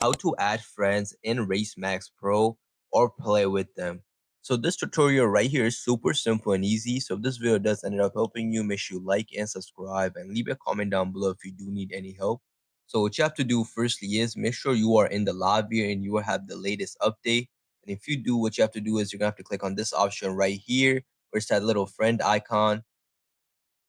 how to add friends in Race Max Pro or play with them. So this tutorial right here is super simple and easy. So if this video does end up helping you, make sure you like and subscribe and leave a comment down below if you do need any help. So what you have to do firstly is make sure you are in the lobby and you will have the latest update. And if you do, what you have to do is you're gonna have to click on this option right here where it's that little friend icon.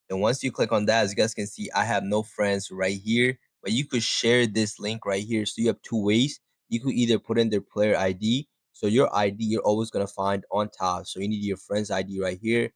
And once you click on that, as you guys can see, I have no friends right here, but you could share this link right here. So you have two ways. You could either put in their player ID. So your ID, you're always going to find on top. So you need your friend's ID right here.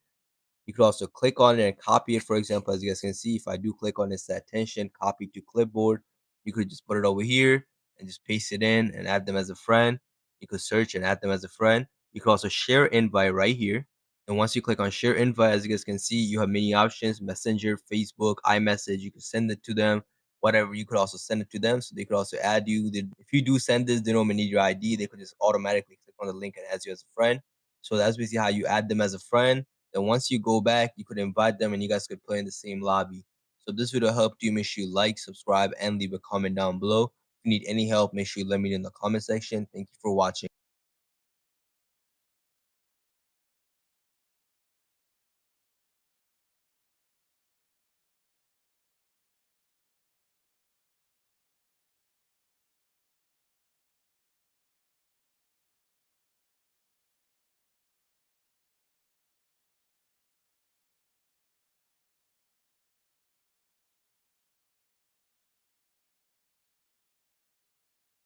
You could also click on it and copy it. For example, as you guys can see, if I do click on this attention, copy to clipboard, you could just put it over here and just paste it in and add them as a friend. You could search and add them as a friend. You could also share invite right here. And once you click on share invite, as you guys can see, you have many options: Messenger, Facebook, iMessage. You can send it to them, whatever. You could also send it to them, so they could also add you. If you do send this, they don't even need your ID. They could just automatically click on the link and add you as a friend. So that's basically how you add them as a friend. Then once you go back, you could invite them and you guys could play in the same lobby. So if this video helped you, make sure you like, subscribe, and leave a comment down below. If you need any help, make sure you let me know in the comment section. Thank you for watching.